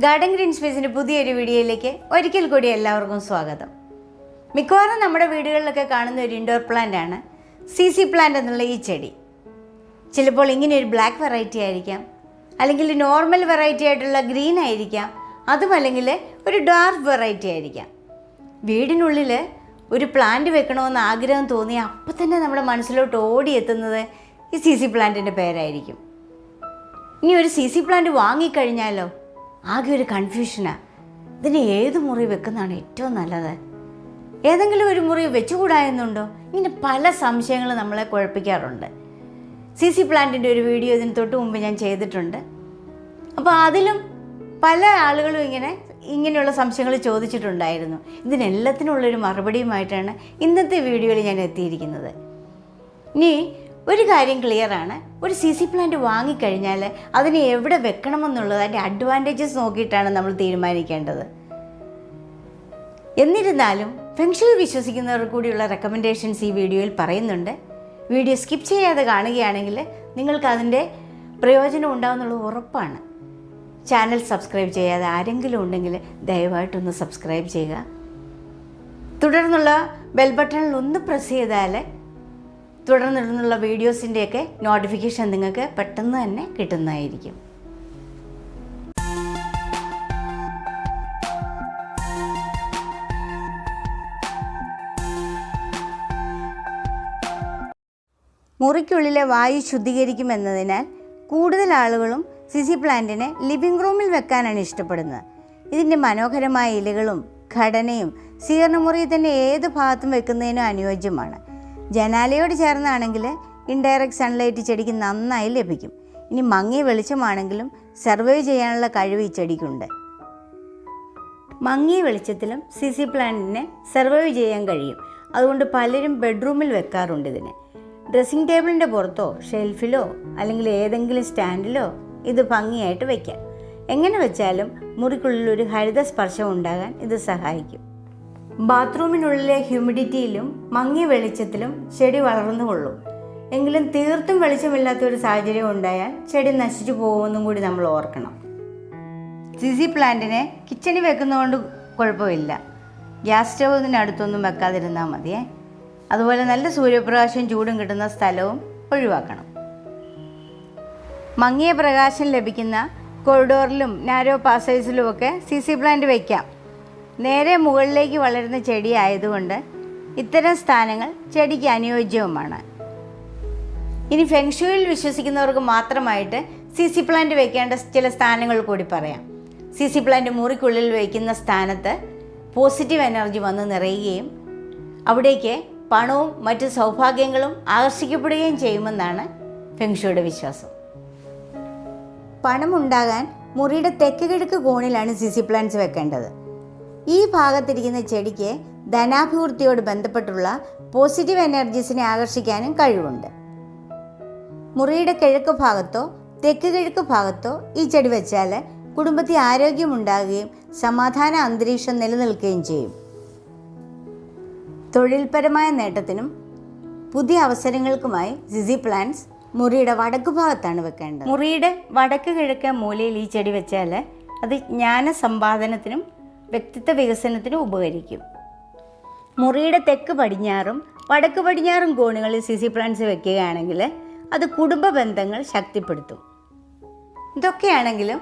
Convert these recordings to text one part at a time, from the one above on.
Garden green സ്പേസിൻ്റെ പുതിയൊരു വീഡിയോയിലേക്ക് ഒരിക്കൽ കൂടി എല്ലാവർക്കും സ്വാഗതം. മിക്കവാറും നമ്മുടെ വീടുകളിലൊക്കെ കാണുന്ന ഒരു ഇൻഡോർ പ്ലാന്റ് ആണ് CC പ്ലാന്റ് എന്നുള്ള ഈ ചെടി. ചിലപ്പോൾ ഇങ്ങനെ ഒരു ബ്ലാക്ക് വെറൈറ്റി ആയിരിക്കാം, അല്ലെങ്കിൽ നോർമൽ വെറൈറ്റി ആയിട്ടുള്ള ഗ്രീൻ ആയിരിക്കാം, അതുമല്ലെങ്കിൽ ഒരു ഡാർക്ക് വെറൈറ്റി ആയിരിക്കാം. വീടിനുള്ളിൽ ഒരു പ്ലാന്റ് വെക്കണമെന്ന് ആഗ്രഹം തോന്നിയാൽ അപ്പം തന്നെ നമ്മുടെ മനസ്സിലോട്ട് ഓടിയെത്തുന്നത് ഈ CC പ്ലാന്റിൻ്റെ പേരായിരിക്കും. ഇനി ഒരു CC പ്ലാന്റ് വാങ്ങിക്കഴിഞ്ഞാലോ ആകെ ഒരു കൺഫ്യൂഷനാണ്. ഇതിന് ഏത് മുറി വെക്കുന്നതാണ് ഏറ്റവും നല്ലത്, ഏതെങ്കിലും ഒരു മുറി വെച്ചുകൂടായെന്നുണ്ടോ, ഇങ്ങനെ പല സംശയങ്ങൾ നമ്മളെ കുഴപ്പിക്കാറുണ്ട്. CC പ്ലാന്റിൻ്റെ ഒരു വീഡിയോ ഇതിന് തൊട്ട് മുമ്പ് ഞാൻ ചെയ്തിട്ടുണ്ട്. അപ്പോൾ അതിലും പല ആളുകളും ഇങ്ങനെയുള്ള സംശയങ്ങൾ ചോദിച്ചിട്ടുണ്ടായിരുന്നു. ഇതിനെല്ലാത്തിനുള്ളൊരു മറുപടിയുമായിട്ടാണ് ഇന്നത്തെ വീഡിയോയിൽ ഞാൻ എത്തിയിരിക്കുന്നത്. ഇനി ഒരു കാര്യം ക്ലിയറാണ്, ഒരു CC പ്ലാന്റ് വാങ്ങിക്കഴിഞ്ഞാൽ അതിനെ എവിടെ വെക്കണമെന്നുള്ളത് അതിൻ്റെ അഡ്വാൻറ്റേജസ് നോക്കിയിട്ടാണ് നമ്മൾ തീരുമാനിക്കേണ്ടത്. എന്നിരുന്നാലും ഫെങ്ഷുയി വിശ്വസിക്കുന്നവർ കൂടിയുള്ള റെക്കമെൻഡേഷൻസ് ഈ വീഡിയോയിൽ പറയുന്നുണ്ട്. വീഡിയോ സ്കിപ്പ് ചെയ്യാതെ കാണുകയാണെങ്കിൽ നിങ്ങൾക്ക് അതിൻ്റെ പ്രയോജനം ഉണ്ടാകുമെന്നുള്ളത് ഉറപ്പാണ്. ചാനൽ സബ്സ്ക്രൈബ് ചെയ്യാതെ ആരെങ്കിലും ഉണ്ടെങ്കിൽ ദയവായിട്ടൊന്ന് സബ്സ്ക്രൈബ് ചെയ്യുക. തുടർന്നുള്ള ബെൽ ബട്ടണിൽ ഒന്ന് പ്രസ് ചെയ്താൽ തുടർന്നിടുന്നുള്ള വീഡിയോസിൻ്റെയൊക്കെ നോട്ടിഫിക്കേഷൻ നിങ്ങൾക്ക് പെട്ടെന്ന് തന്നെ കിട്ടുന്നതായിരിക്കും. മുറിക്കുള്ളിലെ വായു ശുദ്ധീകരിക്കുമെന്നതിനാൽ കൂടുതൽ ആളുകളും CC പ്ലാന്റിനെ ലിവിംഗ് റൂമിൽ വെക്കാനാണ് ഇഷ്ടപ്പെടുന്നത്. ഇതിൻ്റെ മനോഹരമായ ഇലകളും ഘടനയും സ്വീകരണമുറിയിൽ തന്നെ ഏത് ഭാഗത്തും വെക്കുന്നതിനും അനുയോജ്യമാണ്. ജനാലയോട് ചേർന്നാണെങ്കിൽ ഇൻഡയറക്റ്റ് സൺലൈറ്റ് ചെടിക്ക് നന്നായി ലഭിക്കും. ഇനി മങ്ങിയ വെളിച്ചമാണെങ്കിലും സർവൈവ് ചെയ്യാനുള്ള കഴിവ് ഈ ചെടിക്കുണ്ട്. മങ്ങിയ വെളിച്ചത്തിലും CC പ്ലാന്റിനെ സർവൈവ് ചെയ്യാൻ കഴിയും. അതുകൊണ്ട് പലരും ബെഡ്റൂമിൽ വെക്കാറുണ്ട്. ഇതിനെ ഡ്രസ്സിംഗ് ടേബിളിൻ്റെ പുറത്തോ ഷെൽഫിലോ അല്ലെങ്കിൽ ഏതെങ്കിലും സ്റ്റാൻഡിലോ ഇത് ഭംഗിയായിട്ട് വയ്ക്കാം. എങ്ങനെ വെച്ചാലും മുറിക്കുള്ളിൽ ഒരു ഹരിത സ്പർശം ഉണ്ടാകാൻ ഇത് സഹായിക്കും. ബാത്റൂമിനുള്ളിലെ ഹ്യൂമിഡിറ്റിയിലും മങ്ങിയ വെളിച്ചത്തിലും ചെടി വളർന്നുകൊള്ളും. എങ്കിലും തീർത്തും വെളിച്ചമില്ലാത്തൊരു സാഹചര്യം ഉണ്ടായാൽ ചെടി നശിച്ചു പോകുമെന്നും കൂടി നമ്മൾ ഓർക്കണം. CC പ്ലാന്റിനെ കിച്ചണിൽ വെക്കുന്നതുകൊണ്ട് കുഴപ്പമില്ല, ഗ്യാസ് സ്റ്റൗവിനടുത്തൊന്നും വെക്കാതിരുന്നാൽ മതിയേ. അതുപോലെ നല്ല സൂര്യപ്രകാശം ചൂടും കിട്ടുന്ന സ്ഥലവും ഒഴിവാക്കണം. മങ്ങിയ പ്രകാശം ലഭിക്കുന്ന കോറിഡോറിലും നാരോ പാസേജിലുമൊക്കെ CC പ്ലാന്റ് വയ്ക്കാം. നേരെ മുകളിലേക്ക് വളരുന്ന ചെടി ആയതുകൊണ്ട് ഇത്തരം സ്ഥാനങ്ങൾ ചെടിക്ക് അനുയോജ്യവുമാണ്. ഇനി ഫെങ്ഷുയിൽ വിശ്വസിക്കുന്നവർക്ക് മാത്രമായിട്ട് CC പ്ലാന്റ് വയ്ക്കേണ്ട ചില സ്ഥാനങ്ങൾ കൂടി പറയാം. CC പ്ലാന്റ് മുറിക്കുള്ളിൽ വയ്ക്കുന്ന സ്ഥാനത്ത് പോസിറ്റീവ് എനർജി വന്ന് നിറയുകയും അവിടേക്ക് പണവും മറ്റ് സൗഭാഗ്യങ്ങളും ആകർഷിക്കപ്പെടുകയും ചെയ്യുമെന്നാണ് ഫെങ്ഷുയുടെ വിശ്വാസം. പണമുണ്ടാകാൻ മുറിയുടെ തെക്ക് കിഴക്ക് കോണിലാണ് CC പ്ലാന്റ്സ് വെക്കേണ്ടത്. ഈ ഭാഗത്തിരിക്കുന്ന ചെടിക്ക് ധനാഭിവൃദ്ധിയോട് ബന്ധപ്പെട്ടുള്ള പോസിറ്റീവ് എനർജീസിനെ ആകർഷിക്കാനും കഴിവുണ്ട്. മുറിയുടെ കിഴക്ക് ഭാഗത്തോ തെക്ക് കിഴക്ക് ഭാഗത്തോ ഈ ചെടി വെച്ചാൽ കുടുംബത്തിൽ ആരോഗ്യമുണ്ടാകുകയും സമാധാന അന്തരീക്ഷം നിലനിൽക്കുകയും ചെയ്യും. തൊഴിൽപരമായ നേട്ടത്തിനും പുതിയ അവസരങ്ങൾക്കുമായി CC പ്ലാന്റ്സ് മുറിയുടെ വടക്ക് ഭാഗത്താണ് വെക്കേണ്ടത്. മുറിയുടെ വടക്ക് കിഴക്ക് മൂലയിൽ ഈ ചെടി വെച്ചാൽ അത് ജ്ഞാന സമ്പാദനത്തിനും വ്യക്തിത്വ വികസനത്തിനും ഉപകരിക്കും. മുറിയുടെ തെക്ക് പടിഞ്ഞാറും വടക്ക് പടിഞ്ഞാറും കോണുകളിൽ CC പ്ലാന്റ്സ് വെക്കുകയാണെങ്കിൽ അത് കുടുംബ ബന്ധങ്ങൾ ശക്തിപ്പെടുത്തും. ഇതൊക്കെയാണെങ്കിലും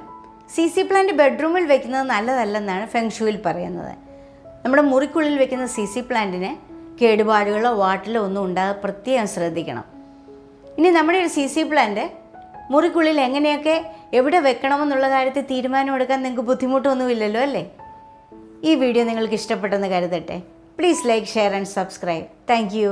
CC പ്ലാന്റ് ബെഡ്റൂമിൽ വെക്കുന്നത് നല്ലതല്ലെന്നാണ് ഫെങ്ഷുയിൽ പറയുന്നത്. നമ്മുടെ മുറിക്കുള്ളിൽ വെക്കുന്ന CC പ്ലാന്റിന് കേടുപാടുകളോ വാട്ടിലോ ഒന്നും ഉണ്ടാകാതെ പ്രത്യേകം ശ്രദ്ധിക്കണം. ഇനി നമ്മുടെ ഒരു CC പ്ലാന്റ് മുറിക്കുള്ളിൽ എങ്ങനെയൊക്കെ എവിടെ വെക്കണമെന്നുള്ള കാര്യത്തിൽ തീരുമാനമെടുക്കാൻ നിങ്ങൾക്ക് ബുദ്ധിമുട്ടൊന്നുമില്ലല്ലോ അല്ലേ? ഈ വീഡിയോ നിങ്ങൾക്ക് ഇഷ്ടപ്പെട്ടെന്ന് കരുതട്ടെ. Please like, share and subscribe. Thank U.